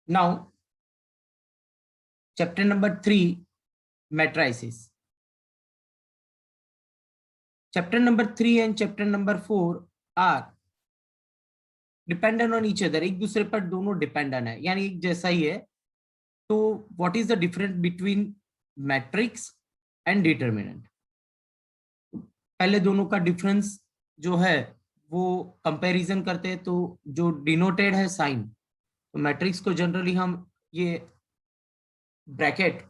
Now, chapter number 3, matrices. Chapter number 3 and chapter number 4 are dependent on each other. एक दूसरे पर दोनों dependent है, यानी एक जैसा ही है. तो what is the difference between matrix and determinant? पहले दोनों का डिफरेंस जो है वो कंपैरिजन करते हैं. तो जो डिनोटेड है साइन, तो मैट्रिक्स को जनरली हम ये ब्रैकेट,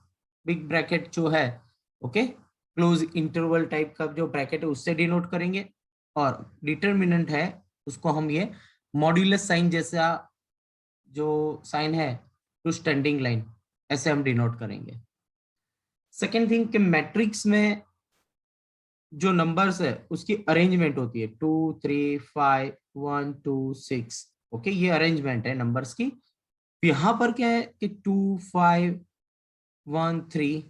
बिग ब्रैकेट जो है, ओके, क्लोज इंटरवल टाइप का जो ब्रैकेट है उससे डिनोट करेंगे. और डिटरमिनेंट है उसको हम ये मॉड्यूलस साइन जैसा जो साइन है टू स्टैंडिंग लाइन, ऐसे हम डिनोट करेंगे. सेकेंड थिंग कि मैट्रिक्स में जो नंबर्स है उसकी अरेंजमेंट होती है 2 3 5 1 2 6. ओके, ये अरेंजमेंट है नंबर्स की. यहाँ पर क्या है कि 2 5 1 3.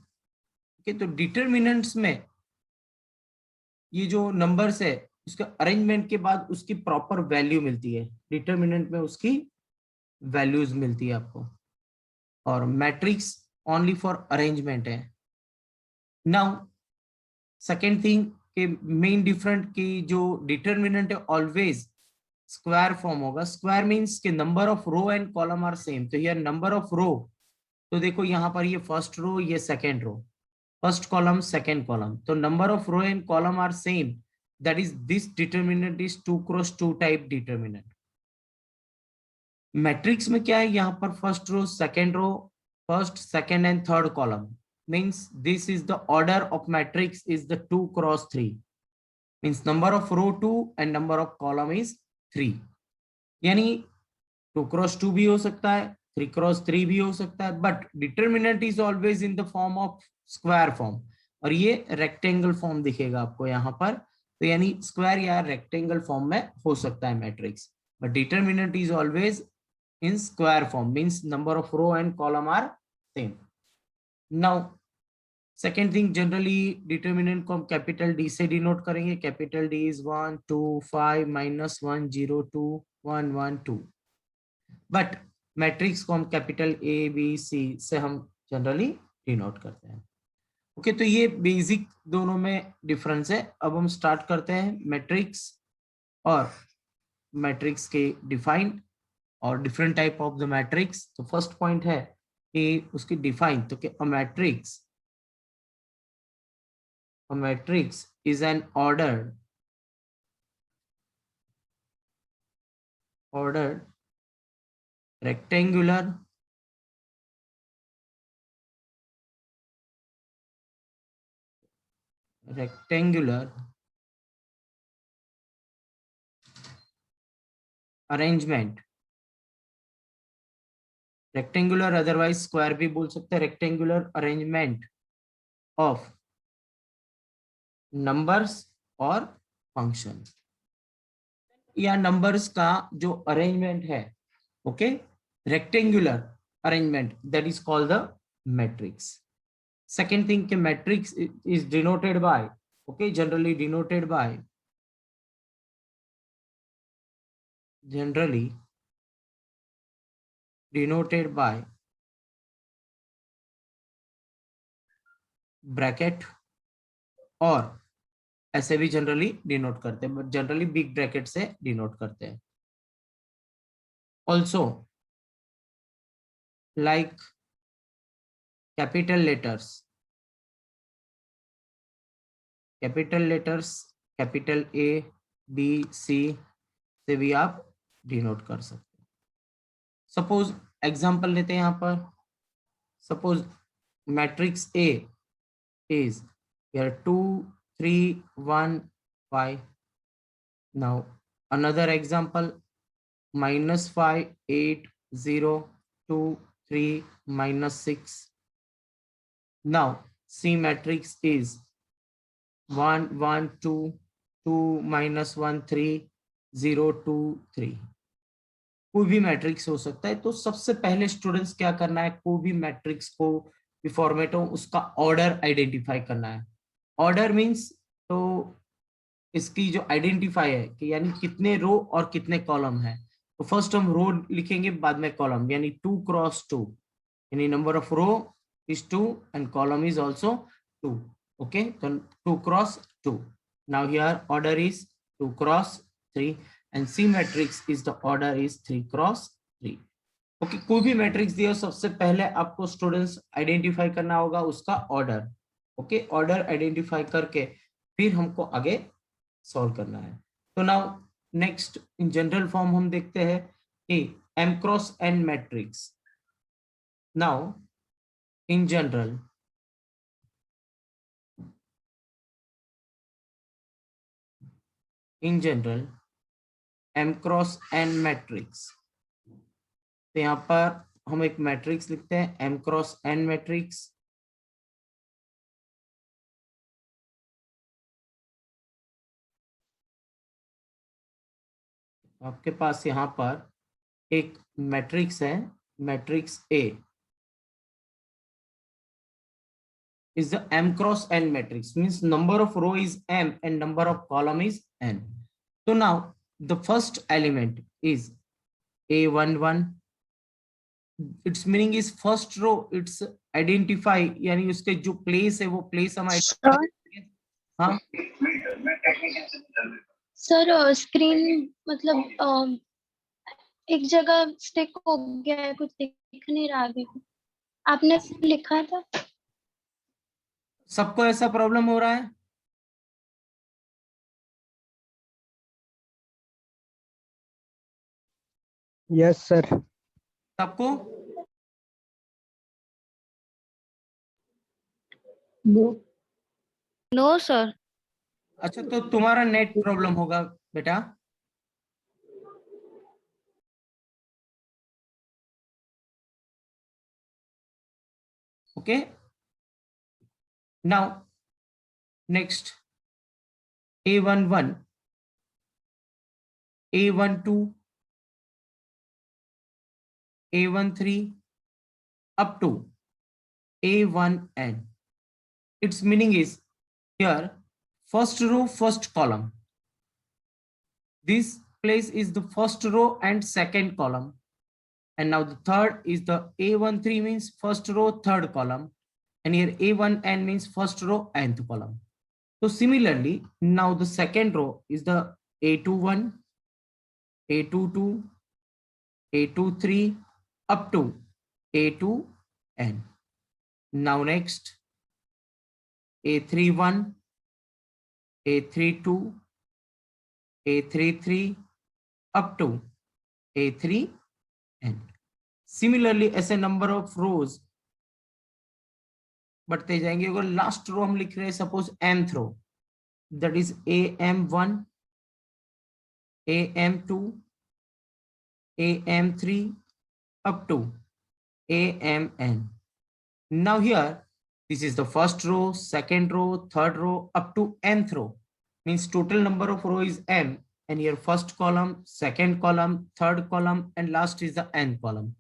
ओके, तो डिटरमिनेंट्स में ये जो नंबर्स है उसके अरेंजमेंट के बाद उसकी प्रॉपर वैल्यू मिलती है. डिटरमिनेंट में उसकी वैल्यूज मिलती है आपको, और मैट्रिक्स ओनली फॉर अरेंजमेंट है. नाउ सेकेंड थिंग के मेन डिफरेंट की जो डिटरमिनेंट है ऑलवेज स्क्वायर फॉर्म होगा. स्क्वायर मींस के number of row and column are same. तो हियर नंबर ऑफ रो, तो देखो यहाँ पर ये फर्स्ट रो, ये second row, first column second column, तो number of row and column are same. That is this determinant is 2 cross 2 type determinant. Matrix में क्या है, यहाँ पर first row second row, first second and third column. means this is the order of matrix is the 2 cross 3. means number of row 2 and number of column is 3. यानी 2 cross 2 भी हो सकता है, 3 cross 3 भी हो सकता है, but determinant is always in the form of square form. और ये रेक्टेंगल फॉर्म दिखेगा आपको यहाँ पर. तो यानी स्क्वायर या रेक्टेंगल फॉर्म में हो सकता है matrix, but determinant is always in square form. Means number of row and column are same. Now second thing, generally determinant को हम कैपिटल डी से डिनोट करेंगे. Capital D is 1 2 5 -1 0 2 1 1 2. But matrix को हम कैपिटल ए बी सी से हम generally denote करते हैं. ओके, तो ये बेसिक दोनों में डिफरेंस है. अब हम स्टार्ट करते हैं मैट्रिक्स और मैट्रिक्स के डिफाइन और different type of the matrix. तो फर्स्ट पॉइंट है कि उसकी डिफाइन. तो कि a matrix is an ordered rectangular arrangement. Rectangular otherwise square भी बोल सकते हैं. रेक्टेंगुलर अरेंजमेंट ऑफ नंबर्स और फंक्शन, या नंबर्स का जो अरेंजमेंट है, okay, rectangular arrangement, that is called the matrix. Second thing के matrix is denoted by, okay, generally denoted by bracket, और ऐसे भी जनरली डिनोट करते हैं, जनरली बिग ब्रैकेट से डिनोट करते हैं. Also like capital letters, capital A B C से भी आप डिनोट कर सकते हैं. सपोज एग्जांपल लेते हैं यहाँ पर. Suppose matrix A is here 2 3 1 5. now another example -5 8 0 2 3 -6. now C matrix is 1 1 2 2 -1 3 0 2 3. कोई भी मैट्रिक्स हो सकता है. तो सबसे पहले स्टूडेंट्स क्या करना है, कोई भी मैट्रिक्स को भी फॉर्मेट हो उसका ऑर्डर आइडेंटिफाई करना है. ऑर्डर मीन्स तो इसकी जो आइडेंटिफाई है कि यानी कितने रो और कितने कॉलम है. तो फर्स्ट हम रो लिखेंगे, बाद में कॉलम, यानी 2 क्रॉस 2, यानी number of row is 2 and column is also 2. Okay, so 2 cross 2. Now here order is 2 cross 3 and C matrix is the order is 3 cross 3. Okay, कोई भी मैट्रिक्स दिया सबसे पहले आपको स्टूडेंट्स आइडेंटिफाई करना होगा उसका ऑर्डर. ओके, ऑर्डर आइडेंटिफाई करके फिर हमको आगे सॉल्व करना है. तो now next in general form हम देखते हैं कि m cross n matrix. Now in general m cross n matrix. तो यहाँ पर हम एक मैट्रिक्स लिखते हैं m क्रॉस n मैट्रिक्स. आपके पास यहाँ पर एक मैट्रिक्स है, matrix A is the m cross n matrix, means number of row is m and number of column is n. So now the first element is A11. Its meaning is first row it's identify, यानी उसके जो place है वो place हम identify. हाँ sir screen मतलब एक जगह स्टिक हो गया है, कुछ दिख नहीं रहा अभी. आपने लिखा था. सबको ऐसा प्रॉब्लम हो रहा है? Yes sir. सबको? No sir. अच्छा, तो तुम्हारा नेट प्रॉब्लम होगा बेटा. Okay, now next A11, A12, A13 up to A1n. Its meaning is here first row first column. This place is the first row and second column. And now the third is the A13 means first row third column, and here A1n means first row nth column. So similarly, now the second row is the A21, A22, A23 up to A2n. Now next A31, A32, A33 up to A3n. Similarly, ऐसे number of rows बढ़ते जाएंगे. अगर last row हम लिख रहे हैं suppose nth row, that is AM1, AM2, AM3 up to AMN. Now here this is the first row, second row, third row up to nth row, means total number of row is m, and here first column, second column, third column, and last is the nth column.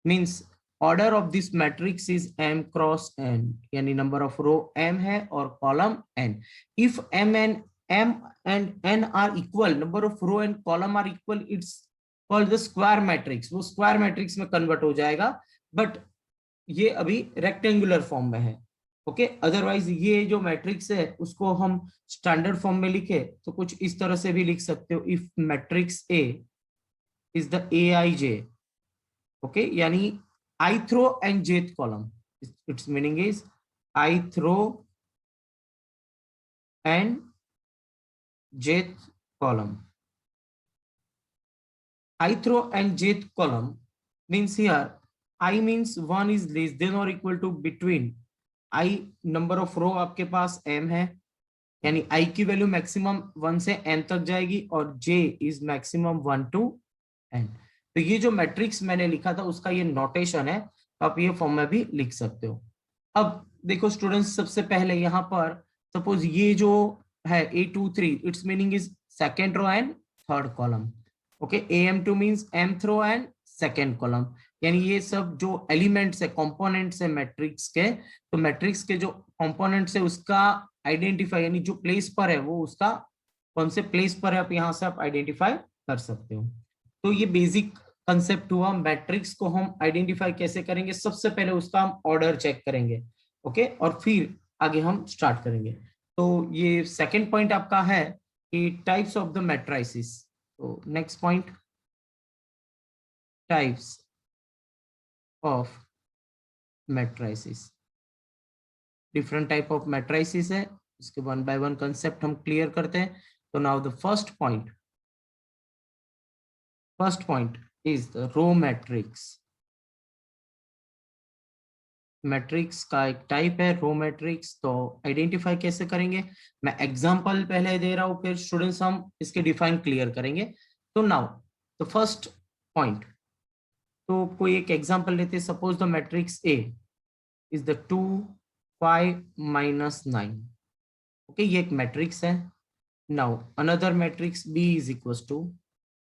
Means order of this matrix is m cross n, यानी number of row m है और column n. If m and n are equal, number of row and column are equal, it's called the square matrix. वो square matrix में convert हो जाएगा, but ये अभी rectangular form में है. ओके, अदरवाइज ये जो मैट्रिक्स है उसको हम स्टैंडर्ड फॉर्म में लिखे तो कुछ इस तरह से भी लिख सकते हो. If matrix A is the aij, okay, यानी ith row and jth column. Its meaning is ith row and jth column. Ith row and jth column means here I means 1 is less than or equal to between i number of row आपके पास m है, यानी i की value maximum 1 से n तक जाएगी और j is maximum 1 to n. तो ये जो मैट्रिक्स मैंने लिखा था उसका ये नोटेशन है, तो आप ये फॉर्म में भी लिख सकते हो. अब देखो स्टूडेंट्स, सबसे पहले यहाँ पर सपोज ये जो है A23, it's meaning is second row and third column. Okay, AM2 means mth row and second column, यानी ये सब जो एलिमेंट्स है, कंपोनेंट्स है मैट्रिक्स के, तो मैट्रिक्स के जो कंपोनेंट्स है उसका आइडेंटिफाई, यानी जो प्लेस पर है वो उसका कौन से प्लेस पर है, आप यहाँ से आप आइडेंटिफाई कर सकते हो. तो ये बेसिक कंसेप्ट हुआ। मैट्रिक्स को हम आइडेंटिफाई कैसे करेंगे, सबसे पहले उसका हम ऑर्डर चेक करेंगे, ओके, और फिर आगे हम स्टार्ट करेंगे। तो ये सेकंड पॉइंट आपका है कि टाइप्स ऑफ द मैट्रिसेस। तो next point, types of matrices. Different type of matrices है, इसके वन बाय वन कंसेप्ट हम क्लियर करते हैं। तो now the first point is the row matrix. Matrix का एक टाइप है रो मैट्रिक्स। तो आइडेंटिफाई कैसे करेंगे, मैं एग्जांपल पहले दे रहा हूं, फिर स्टूडेंट्स हम इसके डिफाइन क्लियर करेंगे। तो नाउ द फर्स्ट पॉइंट, तो कोई एक एग्जांपल लेते हैं। Suppose the matrix A is the 2 5 -9, okay, ये एक मैट्रिक्स है। Now another matrix B is equal to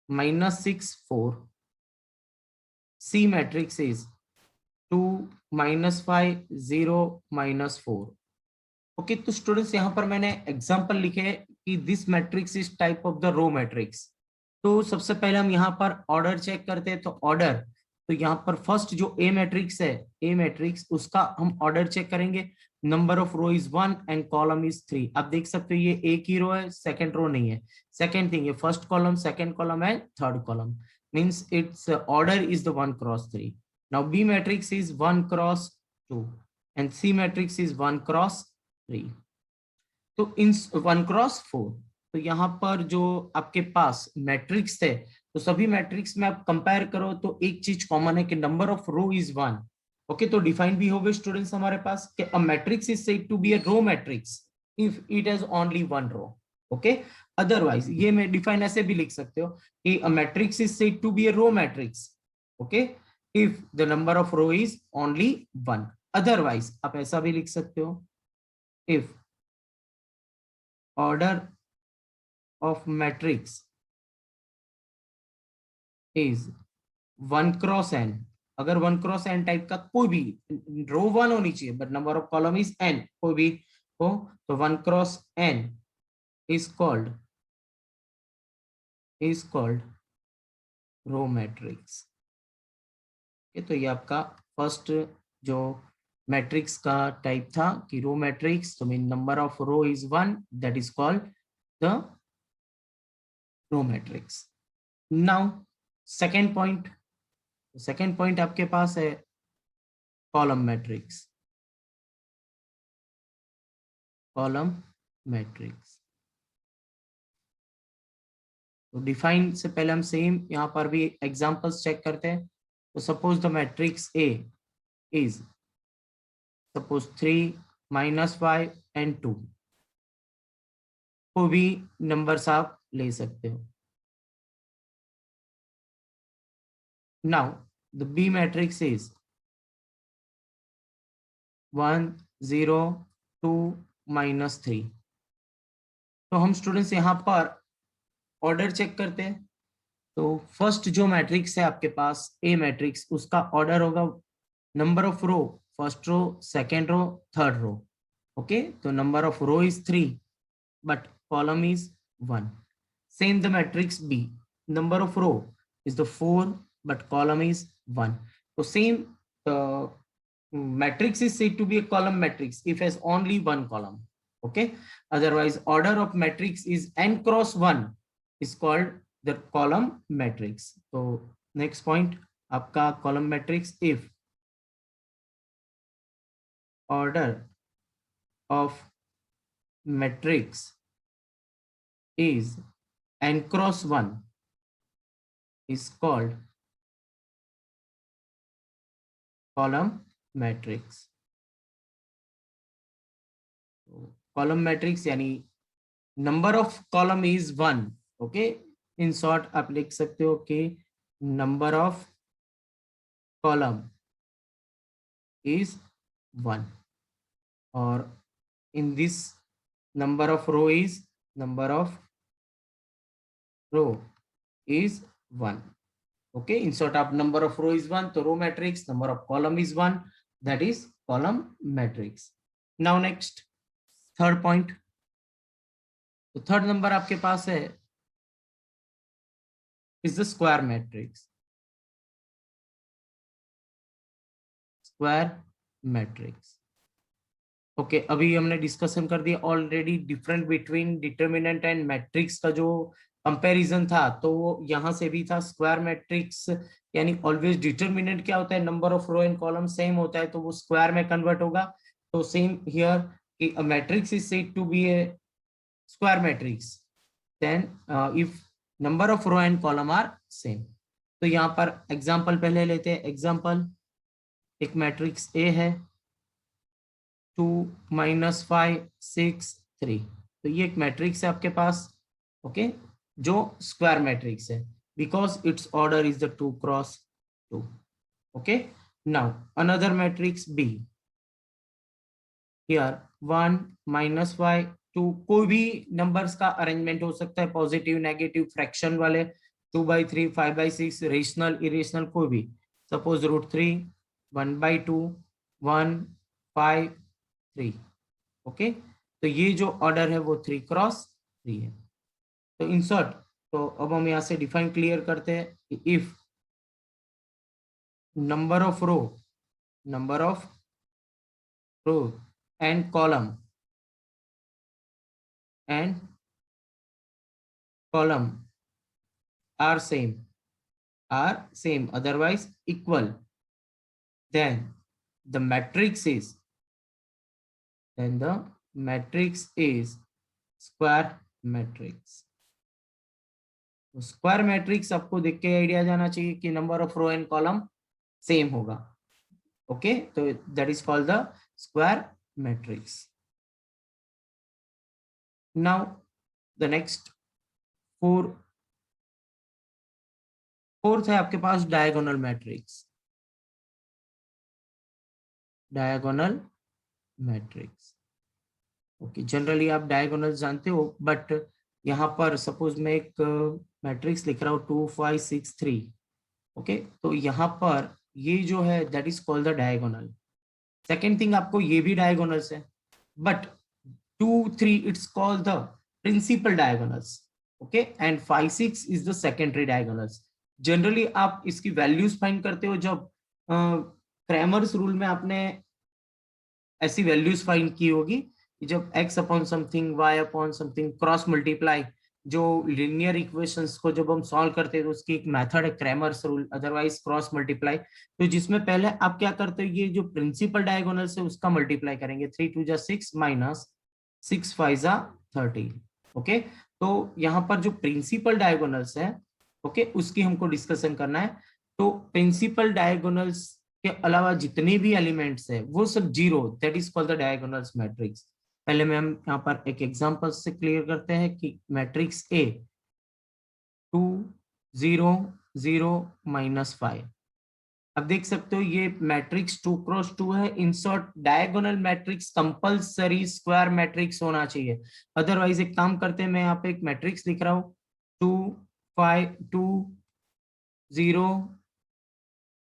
-6 4, C matrix is 2 -5 0 -4। Okay, तो स्टूडेंट्स यहाँ पर मैंने एग्जांपल लिखे हैं कि this matrix is type of the row matrix. तो सबसे पहले हम यहाँ पर ऑर्डर चेक करते हैं। तो ऑर्डर, तो यहाँ पर फर्स्ट जो ए मैट्रिक्स है, ए मैट्रिक्स, उसका हम ऑर्डर चेक करेंगे। Number of row is 1 and column is 3। आप देख सकते हो ये एक ही रो है, सेकंड रो नहीं है। सेकंड थिंग, ये first column, second column and third column, means its order is the 1 cross 3। Now B matrix is 1 cross 2 and C matrix is 1 cross 3। तो इन 1 क्रॉस 4, तो यहाँ पर जो आपके पास मैट्रिक्स थे, तो सभी मैट्रिक्स में आप कंपेयर करो तो एक चीज कॉमन है कि number of row is 1। Okay, तो डिफाइन भी हो गए स्टूडेंट्स हमारे पास कि a matrix is said to be a row matrix if it has only 1 row. Okay, otherwise ये मैं डिफाइन ऐसे भी लिख सकते हो कि a matrix is said to be a row matrix, okay, if the number of row is only 1। Otherwise आप ऐसा भी लिख सकते हो, if order of matrix is 1 cross n। अगर 1 क्रॉस n टाइप का कोई भी, रो 1 होनी चाहिए but number of column is n, कोई भी हो, तो 1 cross n is called row matrix. तो ये आपका फर्स्ट जो मैट्रिक्स का टाइप था कि रो मैट्रिक्स, तो mean number of row is 1, that is called the row matrix. Now second point आपके पास है कॉलम मैट्रिक्स। कॉलम मैट्रिक्स, तो डिफाइन से पहले हम सेम यहाँ पर भी एग्जांपल्स चेक करते हैं। तो suppose the matrix A is suppose 3 -5 and 2, को भी नंबर्स आप ले सकते हो। Now the B matrix is 1 0 2 -3। तो हम स्टूडेंट्स यहाँ पर ऑर्डर चेक करते हैं। तो फर्स्ट जो मैट्रिक्स है आपके पास ए मैट्रिक्स, उसका ऑर्डर होगा number of row, first row, second row, third row. Okay, तो number of row is 3 but column is 1। Same the matrix B, number of row is the 4 but column is 1। so same matrix is said to be a column matrix if has only one column, okay, otherwise order of matrix is n cross 1 is called the column matrix। so next point आपका column matrix, if order of matrix is n cross 1 is called column matrix। Column matrix यानी number of column is 1। Okay, in short आप लिख सकते हो कि number of column is 1 और in this number of row is 1। Okay, in short आप number of row is 1 तो row matrix, number of column is 1, that is column matrix. Now next third point, तो third number आपके पास है is the square matrix. Square matrix. Okay अभी हमने discussion कर दिया already different between determinant and matrix का जो कंपैरिजन था, तो वो यहाँ से भी था स्क्वायर मैट्रिक्स, यानी ऑलवेज डिटर्मिनेंट क्या होता है, number of row and column same होता है, तो वो स्क्वायर में कन्वर्ट होगा. तो सेम हियर कि a matrix is said to be a square matrix then if number of row and column are same. तो यहाँ पर एग्जांपल पहले लेते हैं. एग्जांपल, एक मैट्रिक्स ए है 2 -5 6 3. तो ये एक मैट्रिक्स है आपके पास, ओके जो स्क्वायर मैट्रिक्स है because it's order is the 2 cross 2. Okay now another matrix B, here 1 -5 2. कोई भी नंबर्स का अरेंजमेंट हो सकता है, पॉजिटिव नेगेटिव फ्रैक्शन वाले, 2/3 5/6 रेशनल इरेशनल कोई भी. सपोज √3 1/2 1 5 3. ओके तो ये जो ऑर्डर है वो 3 क्रॉस 3 है. तो इन शॉर्ट, तो अब हम यहाँ से डिफाइन क्लियर करते हैं. If number of row and column are same otherwise equal, then the matrix is square matrix. Square matrix आपको देख के आइडिया जाना चाहिए कि number of row and column same होगा. ओके तो that is called the square matrix. Now the next fourth है आपके पास डायगोनल मैट्रिक्स. ओके जनरली आप डायगोनल जानते हो, बट यहाँ पर सपोज मैं एक मैट्रिक्स लिख रहा हूँ 2 5 6 3. ओके तो यहाँ पर ये जो है that is called the diagonal. Second thing, आपको ये भी डायगोनल्स है, but 2 3 it's called the principal diagonals. Okay and 5 6 is the secondary diagonals. Generally आप इसकी वैल्यूज फाइंड करते हो जब क्रैमर्स रूल में आपने ऐसी वैल्यूज फाइंड की होगी, जब x upon something y upon something cross multiply, जो लिनियर इक्वेशंस को जब हम सॉल्व करते हैं तो उसकी एक मेथड है Cramer's rule, otherwise cross multiply. तो जिसमें पहले आप क्या करते हो, ये जो प्रिंसिपल डायगोनल्स है उसका मल्टीप्लाई करेंगे. 3 2 6 -6 5 13. ओके तो यहाँ पर जो प्रिंसिपल डायगोनल्स है, ओके उसकी हमको डिस्कशन करना है. तो प्रिंसिपल डायगोनल्स के अलावा जितने भी एलिमेंट्स है वो सब zero, that is called the diagonals matrix. पहले में हम यहाँ पर एक एग्जांपल से क्लियर करते हैं कि मैट्रिक्स ए 2 0 0 -5. अब देख सकते हो ये मैट्रिक्स 2 क्रॉस 2 है. In short diagonal matrix compulsory square matrix होना चाहिए, अदरवाइज एक काम करते हैं, मैं यहाँ पे एक मैट्रिक्स लिख रहा हूँ 2 5 2 0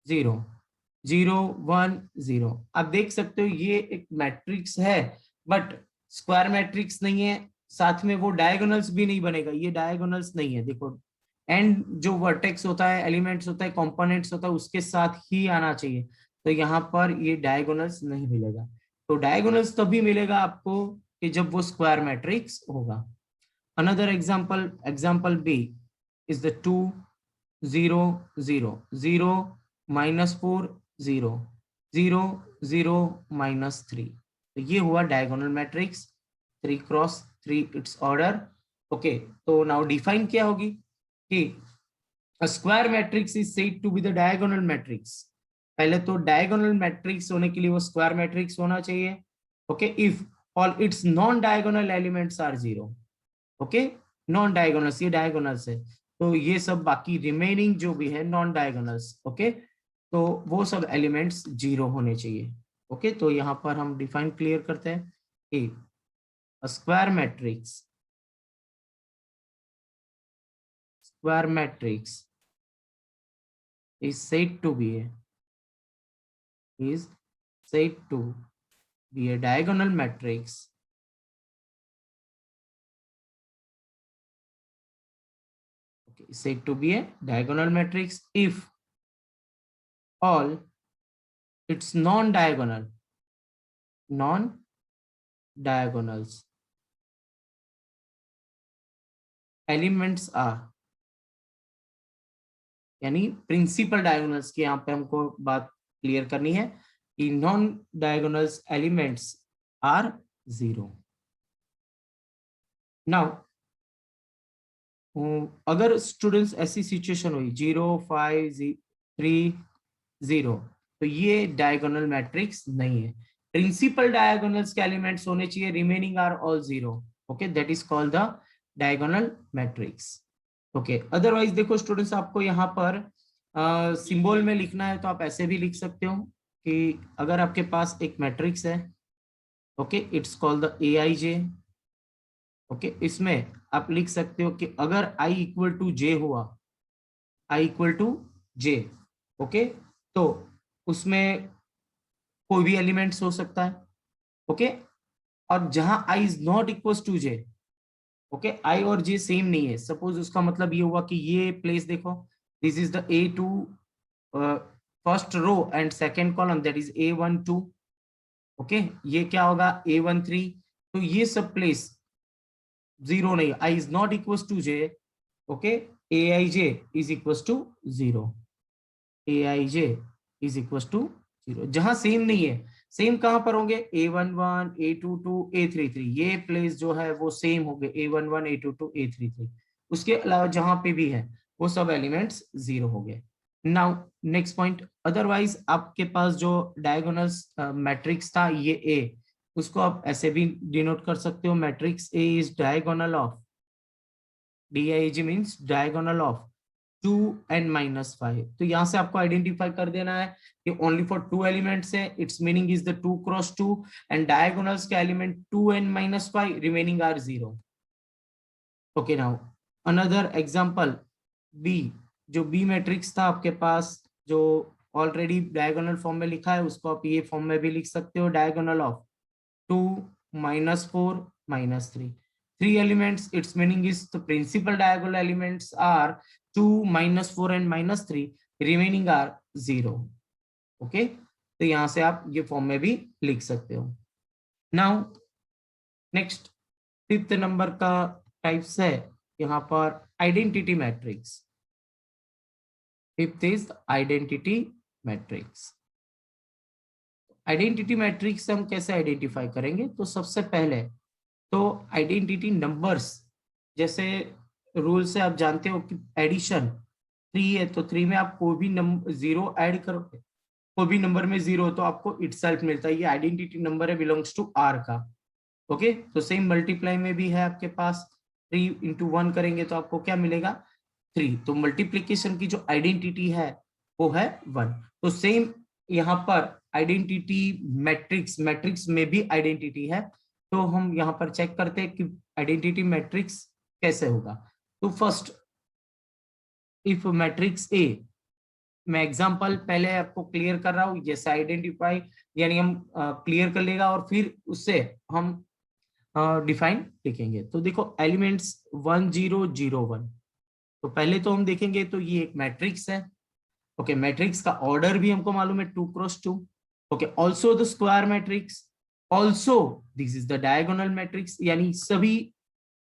0 0 1 0. आप देख सकते हो ये एक मैट्रिक्स है, बट स्क्वायर मैट्रिक्स नहीं है, साथ में वो डायगोनल्स भी नहीं बनेगा. ये डायगोनल्स नहीं है, देखो एंड जो वर्टेक्स होता है, एलिमेंट्स होता है, कंपोनेंट्स होता है, उसके साथ ही आना चाहिए. तो यहाँ पर ये डायगोनल्स नहीं मिलेगा. तो डायगोनल्स तभी मिलेगा आपको कि जब वो स्क्वायर मैट्रिक्स होगा. Another example B is the 2 0 0 0 -4 0 0 0 -3. तो ये हुआ diagonal matrix 3 cross 3 it's order. Okay तो नाउ डिफाइन क्या होगी कि a square matrix is said to be the diagonal matrix. पहले तो डायगोनल मैट्रिक्स होने के लिए वो स्क्वायर मैट्रिक्स होना चाहिए. Okay if all its non diagonal elements are zero. Okay non diagonals, ये डायगोनल्स है, तो ये सब बाकी रिमेनिंग जो भी है नॉन डायगोनल्स, ओके तो वो सब एलिमेंट्स जीरो होने चाहिए. ओके तो यहाँ पर हम डिफाइन क्लियर करते हैं कि square matrix is said to be a diagonal matrix is said to be a diagonal matrix if all its non-diagonals elements are, यानी प्रिंसिपल डायगोनल्स की यहाँ पे हमको बात क्लियर करनी है कि non diagonals elements are 0। Now अगर स्टूडेंट्स ऐसी सिचुएशन हुई 0 5 3 0, तो ये डायगोनल मैट्रिक्स नहीं है। प्रिंसिपल डायगोनल्स के एलिमेंट्स होने चाहिए, remaining are all 0। Okay, that is called the diagonal matrix. Okay, otherwise देखो स्टूडेंट्स, आपको यहाँ पर सिंबल में लिखना है तो आप ऐसे भी लिख सकते हो कि अगर आपके पास एक मैट्रिक्स है, okay, it's called the AIJ। Okay, इसमें आप लिख सकते हो कि अगर I इक्वल टू J हुआ, I equal to J, okay, तो उसमें कोई भी एलिमेंट्स हो सकता है। ओके, और जहां I is not equal to J, okay, I और J सेम नहीं है, सपोज उसका मतलब ये हुआ कि ये प्लेस देखो, this is the A2 first row and second column, that is A12। Okay, ये क्या होगा A13, तो ये सब प्लेस 0 नहीं, I is not equal to J, okay, AIJ is equal to 0, AIJ is equal to 0। जहां same नहीं है, सेम कहां पर होंगे, A11 A22 A33, ये प्लेस जो है वो सेम हो गए, A11 A22 A33। उसके अलावा जहां पे भी है वो सब एलिमेंट्स 0 हो गए। नाउ नेक्स्ट पॉइंट, अदरवाइज आपके पास जो डायगोनल्स मैट्रिक्स था ये A, उसको आप ऐसे भी डिनोट कर सकते हो, matrix A is diagonal of, DIG means diagonal of 2 and -5। तो यहां से आपको आइडेंटिफाई कर देना है कि ओनली फॉर 2 एलिमेंट्स है, it's meaning is the 2 cross 2 and diagonals के element 2 and -5, remaining are 0। Okay, now another example B, जो B मैट्रिक्स था आपके पास, जो ऑलरेडी डायगोनल फॉर्म में लिखा है, उसको आप ये फॉर्म में भी लिख सकते हो, diagonal of 2 -4 -3, 3 elements, its meaning is the principal diagonal elements are 2 -4 and -3, remaining are 0। Okay, तो यहां से आप ये फॉर्म में भी लिख सकते हो। नाउ नेक्स्ट 5th नंबर का टाइप्स है यहाँ पर identity matrix. 5th is identity matrix. Identity matrix हम कैसे आइडेंटिफाई करेंगे, तो सबसे पहले तो आइडेंटिटी नंबर्स, जैसे रूल से आप जानते हो कि एडिशन 3 है तो 3 में आप कोई भी नंबर 0 ऐड करोगे, कोई भी नंबर में 0 तो आपको इटसेल्फ मिलता है, ये आइडेंटिटी नंबर है, बिलोंग्स टू R का। ओके, तो सेम मल्टीप्लाई में भी है आपके पास, 3 × 1 करेंगे तो आपको क्या मिलेगा 3, तो मल्टीप्लीकेशन की जो आइडेंटिटी है वो है 1। तो सेम यहाँ पर आइडेंटिटी मैट्रिक्स, मैट्रिक्स में भी आइडेंटिटी है, तो हम यहाँ पर चेक करते हैं कि आइडेंटिटी मैट्रिक्स कैसे होगा। तो फर्स्ट, इफ मैट्रिक्स A, मैं एग्जांपल पहले आपको क्लियर कर रहा हूँ, जैसे आइडेंटिफाई यानी हम क्लियर कर लेगा और फिर उससे हम डिफाइन लिखेंगे। तो देखो एलिमेंट्स 1 0 0 1, तो पहले तो हम देखेंगे तो ये एक मैट्रिक्स है। ओके, मैट्रिक्स का ऑर्डर भी हमको मालूम है 2 × 2। Okay, also the square matrix, also this is the diagonal matrix, यानी सभी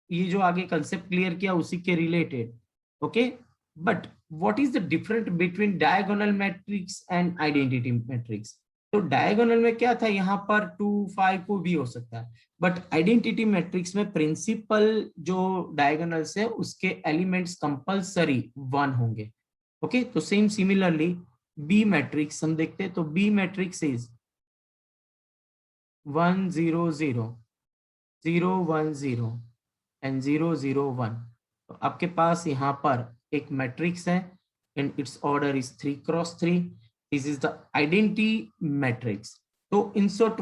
ये जो आगे कंसेप्ट क्लियर किया उसी के related. Okay, but what is the difference between diagonal matrix and identity matrix. तो डायगोनल में क्या था, यहाँ पर 2 5 को भी हो सकता है, बट आइडेंटिटी मैट्रिक्स में प्रिंसिपल जो डायगोनल्स है उसके एलिमेंट्स कंपल्सरी 1 होंगे। ओके, तो सेम सिमिलरली बी मैट्रिक्स हम देखते हैं, तो बी मैट्रिक्स इज 1 0 0 0 1 0 एंड 0 0 1। तो आपके पास यहाँ पर एक मैट्रिक्स है and it's order is 3 × 3, this is the identity matrix. तो in short,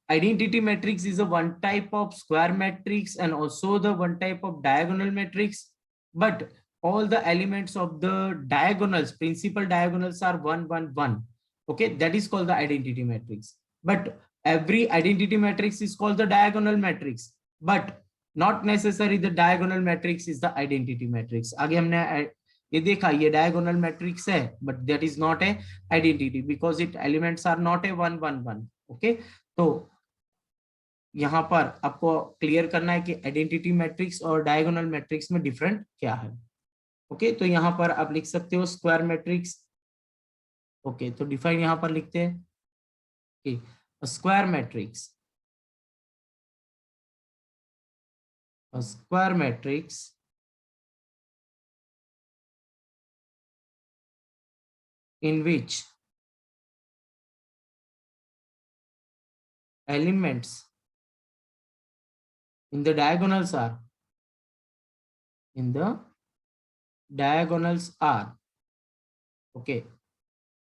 identity matrix is a one type of square matrix and also the one type of diagonal matrix, but all the elements of the diagonals, principal diagonals are 1 1 1। Okay, that is called the identity matrix, but every identity matrix is called the diagonal matrix, but not necessary the diagonal matrix is the identity matrix. आगे हमने ये देखा, ये diagonal matrix है but that is not a identity because it elements are not a 1 1 1। Okay, तो यहाँ पर आपको क्लियर करना है कि आइडेंटिटी मैट्रिक्स और डायगोनल मैट्रिक्स में डिफरेंट क्या है। ओके, तो यहाँ पर आप लिख सकते हो स्क्वायर मैट्रिक्स। ओके, तो डिफाइन यहाँ पर लिखते हैं कि square matrix, a square matrix in which elements in the diagonals are okay,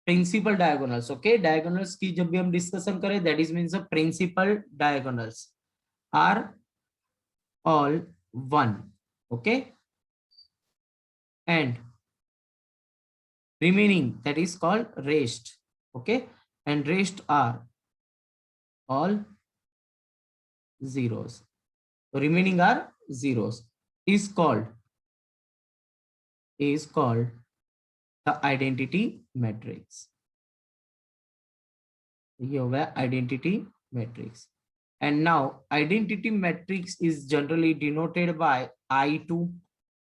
principal diagonals। okay, diagonals की जब भी हम डिस्कशन करें, that is means the principal diagonals are all one। okay, and remaining that is called rest। okay, and rest are all zeros, so remaining are zeros, is called the identity matrix। ये हो गया identity matrix। And now identity matrix is generally denoted by I2।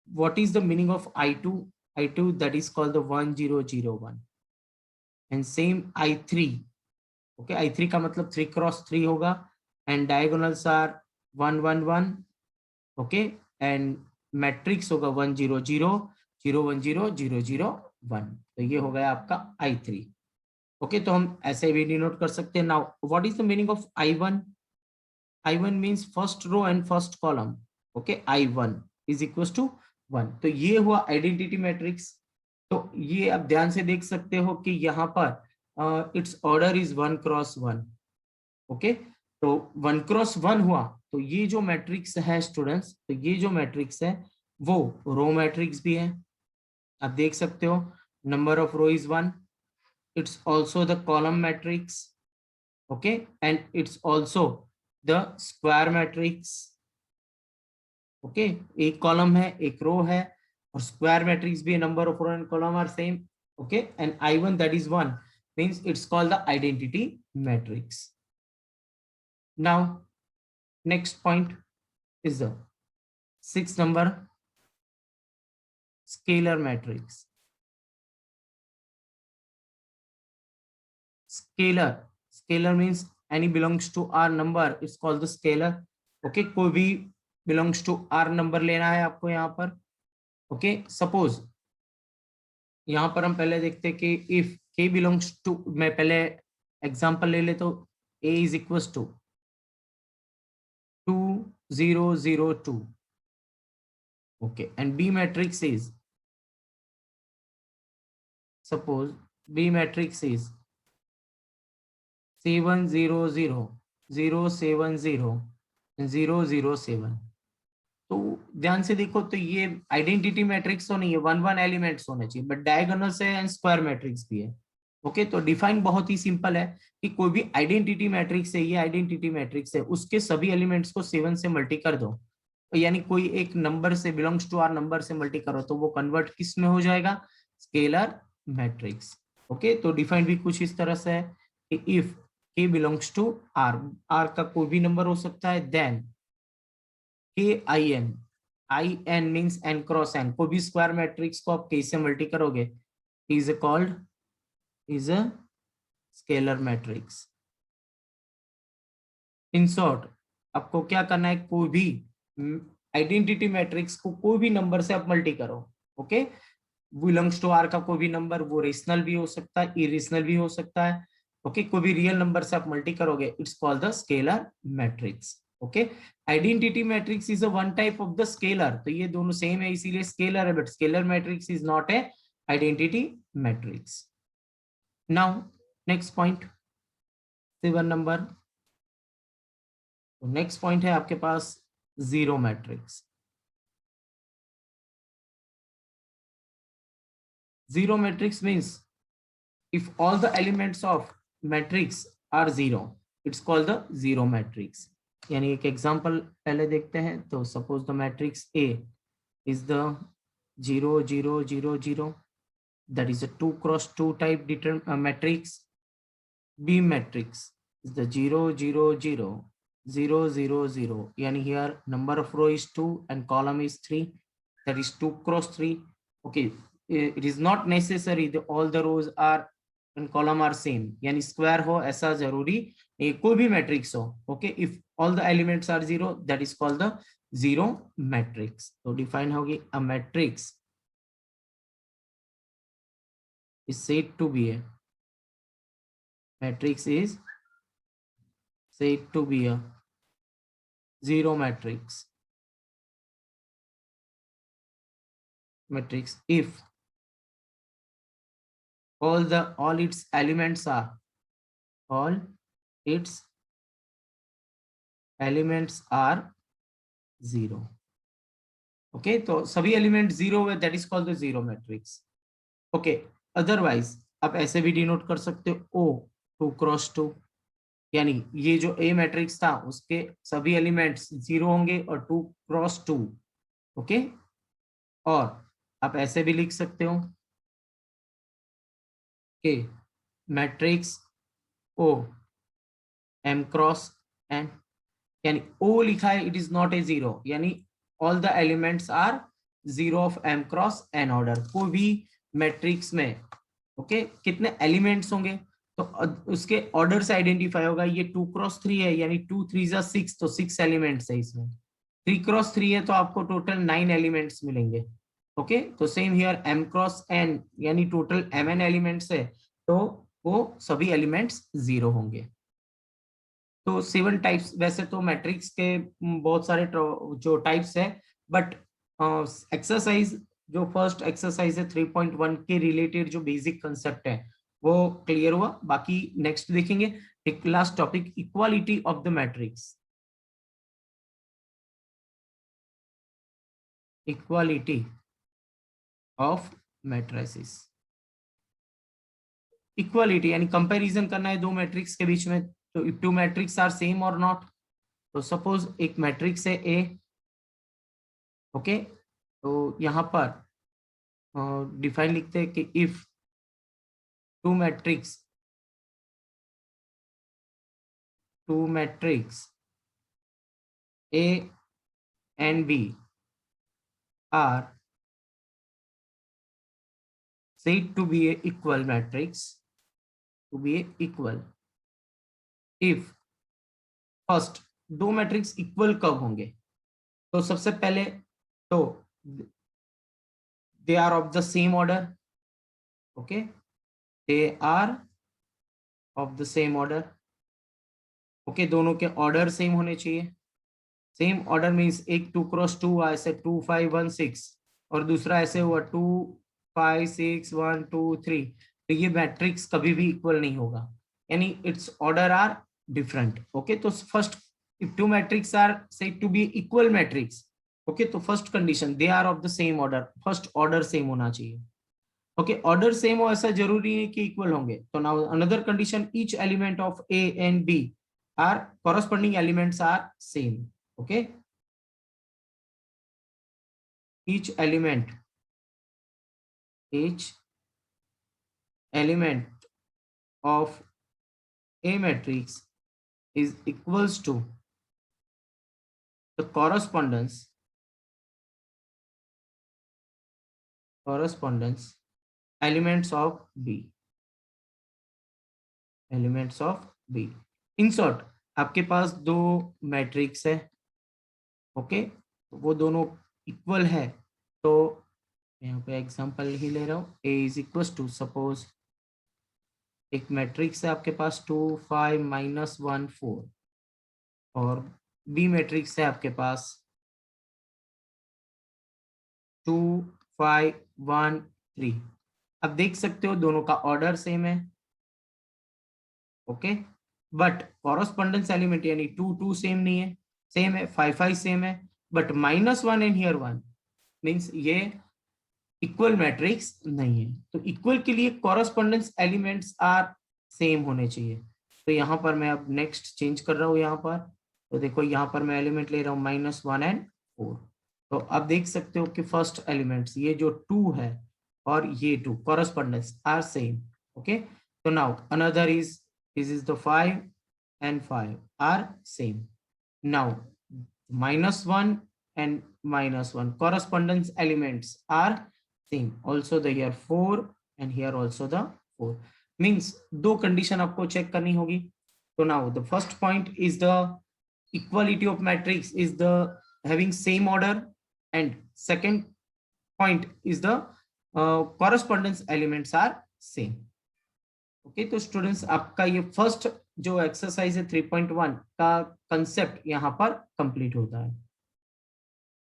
What is the meaning of I2? I2 that is called the 1 0 0 1 and same I3। okay, I3 का मतलब 3 cross 3 होगा and diagonals are 1 1 1। okay, and matrix होगा 1 0 0 0 1 0 0 0 1। तो ये हो गया आपका I3। Okay, तो हम ऐसे भी डिनोट कर सकते हैं। Now what is the meaning of I1? I1 means first row and first column. Okay, I1 is equal to 1। तो ये हुआ आइडेंटिटी मैट्रिक्स। तो ये आप ध्यान से देख सकते हो कि यहाँ पर it's order is 1 cross 1। Okay, तो 1 क्रॉस 1 हुआ तो ये जो मैट्रिक्स है स्टूडेंट्स, तो ये जो मैट्रिक्स है वो रो मैट्रिक्स भी है। आप देख सकते हो number of row is 1। it's also the column matrix। okay, and it's also the square matrix। okay, एक कॉलम है एक रो है और स्क्वायर मैट्रिक्स भी, number of row and column are same. okay, and I1 that is 1 means it's called the identity matrix। now next point is the 6th number, scalar matrix। scalar means any belongs to R number, it's called the scalar। okay, कोई भी belongs to R number लेना है आपको यहाँ पर। okay, suppose यहाँ पर हम पहले देखते हैं कि if k belongs to, मैं पहले एग्जांपल ले लेता हूँ, a is equals to 2 0 0 2। okay, and B matrix is, suppose B matrix is 7 0 0 0 7 0 0 0 7। तो ध्यान से देखो, तो ये आइडेंटिटी मैट्रिक्स तो नहीं है, 1 1 एलिमेंट्स होने चाहिए, बट डायगोनल्स है एंड स्क्वायर मैट्रिक्स भी है। ओके, तो डिफाइन बहुत ही सिंपल है कि कोई भी आइडेंटिटी मैट्रिक्स है, ये आइडेंटिटी मैट्रिक्स है, उसके सभी एलिमेंट्स को 7 से मल्टी कर दो, यानी कोई एक नंबर से बिलोंग्स टू आर नंबर से मल्टी करो तो वो कन्वर्ट किस में हो जाएगा? Scalar matrix. ओके, तो डिफाइन भी कुछ इस तरह से है कि if k belongs to r, r का कोई भी नंबर हो सकता है, then KIN, IN means n cross n, कोई भी स्क्वायर मैट्रिक्स को आप k से मल्टी करोगे is called is a scalar matrix. In short, आपको क्या करना है, कोई भी आइडेंटिटी मैट्रिक्स को कोई भी नंबर से आप मल्टी करो। ओके, बिलोंग्स टू आर का कोई भी नंबर, वो रेशनल भी हो सकता है, इरेशनल भी हो सकता है। ओके, कोई भी रियल नंबर से आप मल्टी करोगे, it's called the scalar matrix. Okay, identity matrix is a one type of the scalar, तो ये दोनों सेम है इसीलिए स्केलर है, but scalar matrix is not a identity matrix. Now next point, 7 number, तो नेक्स्ट पॉइंट है आपके पास zero matrix. Zero matrix means if all the elements of matrix are zero, it's called the zero matrix। यानी एक example पहले देखते हैं। तो suppose the matrix A is the 0 0 0 0, that is a 2 cross 2 type matrix. B matrix is the 0 0 0 0 0 0, yani here number of row is 2 and column is 3, that is 2 cross 3. Okay, it is not necessary that all the rows are and column are same, yani square ho aisa zaruri koi bhi matrix ho. Okay, if all the elements are 0, that is called the zero matrix. So define hogi a matrix is said to be a matrix is said to be a zero matrix if all its elements are zero. Okay, तो सभी element zero है, that is called the zero matrix. Okay, otherwise आप ऐसे भी denote कर सकते हो ओ 2 cross 2, यानी ये जो ए मैट्रिक्स था उसके सभी एलिमेंट्स जीरो होंगे और 2 क्रॉस 2. ओके, और आप ऐसे भी लिख सकते हो कि matrix O M cross N, यानी ओ लिखा है it is not a zero, यानी all the elements are zero of M cross N order. कोई भी मैट्रिक्स में ओके कितने एलिमेंट्स होंगे तो उसके ऑर्डर से आइडेंटिफाई होगा. ये 2 क्रॉस 3 है यानी 2 3 जा 6, तो 6 एलिमेंट्स है इसमें. 3 क्रॉस 3 है तो आपको टोटल 9 एलिमेंट्स मिलेंगे. ओके, तो same here m cross n यानी टोटल mn एलिमेंट्स है तो वो सभी एलिमेंट्स जीरो होंगे. तो 7 टाइप्स, वैसे तो मैट्रिक्स के बहुत सारे जो टाइप्स है, बट एक्सरसाइज जो फर्स्ट एक्सरसाइज है 3.1 के रिलेटेड जो बेसिक कंसेप्ट है वो क्लियर हुआ. बाकी नेक्स्ट देखेंगे एक last topic, equality of the matrix. Equality of matrices. Equality यानी कंपैरिजन करना है दो मैट्रिक्स के बीच में. तो if two matrix are same और नॉट, तो सपोज एक मैट्रिक्स है ए. ओके, तो यहां पर डिफाइन लिखते हैं कि if two matrix A and B are said to be a equal matrix, to be a equal if first दो मैट्रिक्स इक्वल कब होंगे. तो सबसे पहले तो they are of the same order. Okay, they are of the same order. Okay, दोनों के order same होने चाहिए. सेम ऑर्डर मीन्स एक 2 क्रॉस 2 हुआ ऐसे 2 5 1 6 और दूसरा ऐसे हुआ 2 5 6 1 2 3. तो ये मैट्रिक्स कभी भी इक्वल नहीं होगा, यानी it's order are different. Okay, तो first if two matrix are said to be equal matrix, okay, तो first condition they are of the same order, first order same होना चाहिए. ओके, ऑर्डर सेम हो ऐसा जरूरी है कि इक्वल होंगे. तो now another condition, each element of A and B are corresponding elements are same. Okay, each element of a matrix is equals to the correspondence elements of B. In short, आपके पास दो matrix है. Okay, वो दोनों equal है. तो यहाँ पे example ही ले रहा हूँ. A is equal to suppose एक मैट्रिक्स है आपके पास 2 5 -1 4 और B मैट्रिक्स है आपके पास 2 5 1 3. अब देख सकते हो दोनों का ऑर्डर सेम है. ओके, बट कॉरस्पॉन्डेंस एलिमेंट यानी 2 2 सेम नहीं है, सेम है. 5 5 सेम है, बट -1 एंड हियर 1 मीन्स ये इक्वल मैट्रिक्स नहीं है. तो इक्वल के लिए कॉरस्पॉन्डेंस एलिमेंट्स आर सेम होने चाहिए. तो यहाँ पर मैं अब नेक्स्ट चेंज कर रहा हूँ. यहाँ पर तो देखो यहाँ पर मैं एलिमेंट ले रहा हूँ -1 एंड 4। तो अब देख सकते हो कि फर्स्ट एलिमेंट्स ये जो 2 है और ये 2 कॉरस्पॉन्डेंस आर सेम। ओके, तो now another is this is the 5 and 5 are same. Now -1 and -1 correspondence elements are same. Also the here 4 and here also the 4 means दो condition आपको check करनी होगी. So now the first point is the equality of matrix is the having same order, and second point is the correspondence elements are same. Okay तो students आपका ये first जो exercise है 3.1 का कंसेप्ट यहाँ पर कंप्लीट होता है।